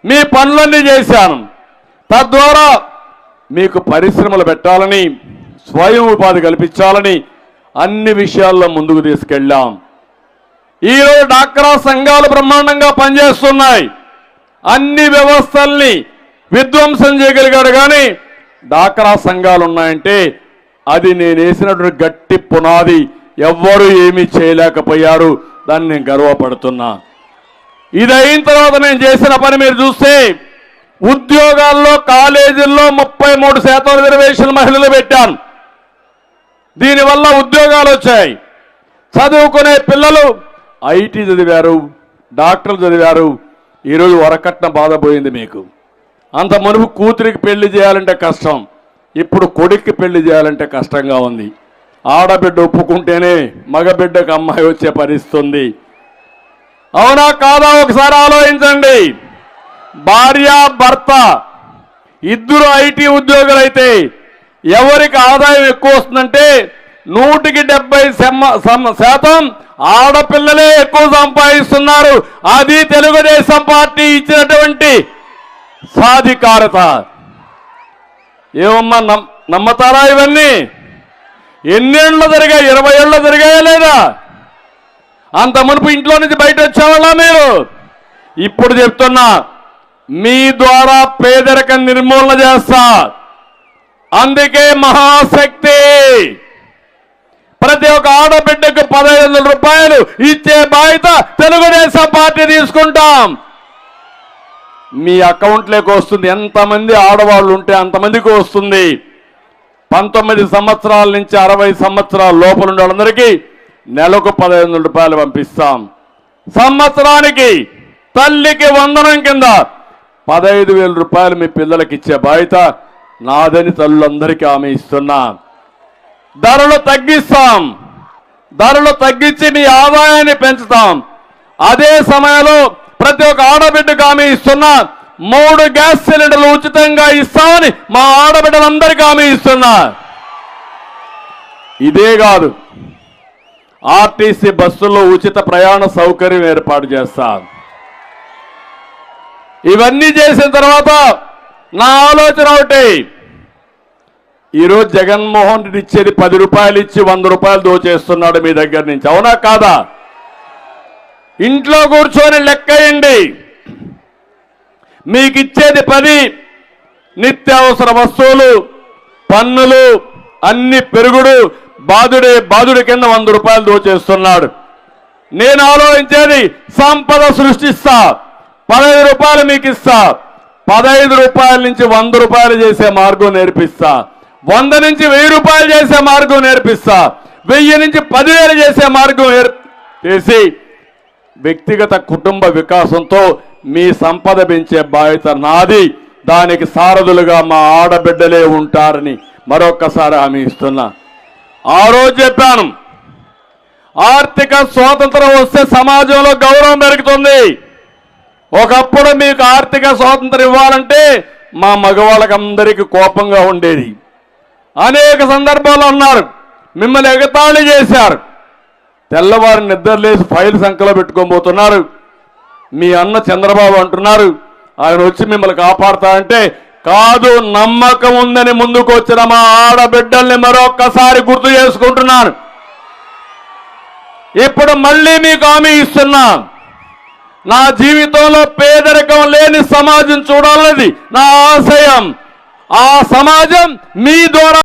మీ పనులన్నీ చేశాను. తద్వారా మీకు పరిశ్రమలు పెట్టాలని, స్వయం ఉపాధి కల్పించాలని అన్ని విషయాల్లో ముందుకు తీసుకెళ్ళాం. ఈరోజు డాక్రా సంఘాలు బ్రహ్మాండంగా పనిచేస్తున్నాయి. అన్ని వ్యవస్థల్ని విధ్వంసం చేయగలిగారు. కానీ డాక్రా సంఘాలు ఉన్నాయంటే అది నేను వేసినటువంటి గట్టి పునాది. ఎవ్వరూ ఏమీ చేయలేకపోయారు. దాన్ని నేను గర్వపడుతున్నా. ఇది అయిన తర్వాత నేను చేసిన పని మీరు చూస్తే, ఉద్యోగాల్లో కాలేజీల్లో 33% రిజర్వేషన్ మహిళలు పెట్టాను. దీనివల్ల ఉద్యోగాలు వచ్చాయి. చదువుకునే పిల్లలు ఐటీ చదివారు, డాక్టర్లు చదివారు. ఈరోజు వరకట్న బాధ పోయింది మీకు. అంత మునుపు కూతురికి పెళ్లి చేయాలంటే కష్టం, ఇప్పుడు కొడుక్కి పెళ్లి చేయాలంటే కష్టంగా ఉంది. ఆడబిడ్డ ఒప్పుకుంటేనే మగబిడ్డకు అమ్మాయి వచ్చే పరిస్థితి. అవునా కాదా ఒకసారి ఆలోచించండి. భార్య భర్త ఇద్దరు ఐటీ ఉద్యోగులైతే ఎవరికి ఆదాయం ఎక్కువ వస్తుందంటే 170% ఆడపిల్లలే ఎక్కువ సంపాదిస్తున్నారు. అది తెలుగుదేశం పార్టీ ఇచ్చినటువంటి సాధికారత. ఏమమ్మా నమ్మతారా? ఇవన్నీ ఎన్నేళ్ళు జరిగాయి? 20 ఏళ్ళు జరిగాయా లేదా? అంత మునుపు ఇంట్లో నుంచి బయట వచ్చేవాళ్ళ మీరు? ఇప్పుడు చెప్తున్నా, మీ ద్వారా పేదరికం నిర్మూలన చేస్తా. అందుకే మహాశక్తి. ప్రతి ఒక్క ఆడబిడ్డకు 15,000 రూపాయలు ఇచ్చే బాధ్యత తెలుగుదేశం పార్టీ తీసుకుంటాం. మీ అకౌంట్లోకి వస్తుంది. ఎంతమంది ఆడవాళ్ళు ఉంటే అంతమందికి వస్తుంది. 19 సంవత్సరాల నుంచి 60 సంవత్సరాల లోపల ఉండే వాళ్ళందరికీ నెలకు 15,000 రూపాయలు పంపిస్తాం. సంవత్సరానికి తల్లికి వందనం కింద 15,000 రూపాయలు మీ పిల్లలకి ఇచ్చే బాధ్యత నాదని తల్లులందరికీ హామీ ఇస్తున్నా. ధరలు తగ్గిస్తాం. ధరలు తగ్గించి మీ ఆదాయాన్ని పెంచుతాం. అదే సమయంలో ప్రతి ఒక్క ఆడబిడ్డకు హామీ ఇస్తున్నా. 3 గ్యాస్ సిలిండర్లు ఉచితంగా ఇస్తామని మా ఆడబిడ్డలందరికీ హామీ ఇస్తున్నా. ఇదే కాదు, ఆర్టీసీ బస్సుల్లో ఉచిత ప్రయాణ సౌకర్యం ఏర్పాటు చేస్తాం. ఇవన్నీ చేసిన తర్వాత నా ఆలోచన ఒకటి, ఈరోజు జగన్మోహన్ రెడ్డి ఇచ్చేది 10 రూపాయలు ఇచ్చి 100 రూపాయలు దోచేస్తున్నాడు మీ దగ్గర నుంచి. అవునా కాదా? ఇంట్లో కూర్చొని లెక్కేయండి. మీకు ఇచ్చేది 10, నిత్యావసర వస్తువులు, పన్నులు అన్ని పెరుగుడు, బాదుడి కింద 100 రూపాయలు దోచేస్తున్నాడు. నేను ఆలోచించేది సంపద సృష్టిస్తా. 15 రూపాయలు మీకు ఇస్తా. 15 రూపాయల నుంచి 100 రూపాయలు చేసే మార్గం నేర్పిస్తా. 100 నుంచి 1000 రూపాయలు చేసే మార్గం నేర్పిస్తా. 1000 నుంచి 10,000 చేసే మార్గం చేసి వ్యక్తిగత కుటుంబ వికాసంతో మీ సంపద పెంచే బాధ్యత నాది. దానికి సారథులుగా మా ఆడబిడ్డలే ఉంటారని మరొక్కసారి హామీ ఇస్తున్నా. ఆ రోజు చెప్పాను, ఆర్థిక స్వాతంత్రం వస్తే సమాజంలో గౌరవం పెరుగుతుంది. ఒకప్పుడు మీకు ఆర్థిక స్వాతంత్రం ఇవ్వాలంటే మా మగవాళ్ళకందరికీ కోపంగా ఉండేది. అనేక సందర్భాలు అన్నారు, మిమ్మల్ని ఎగతాళి చేశారు. తెల్లవారు నిద్రలేసి ఫైల్ సంఖ్యలో పెట్టుకోబోతున్నారు. మీ అన్న చంద్రబాబు అంటున్నారు ఆయన వచ్చి మిమ్మల్ని కాపాడుతా అంటే, కాదు, నమ్మకం ఉందని ముందుకు వచ్చిన మా ఆడబిడ్డల్ని మరొక్కసారి గుర్తు చేసుకుంటున్నాను. ఇప్పుడు మళ్ళీ మీకు హామీ ఇస్తున్నా, నా జీవితంలో పేదరికం లేని సమాజం చూడాలన్నది నా ఆశయం. ఆ సమాజం మీ ద్వారా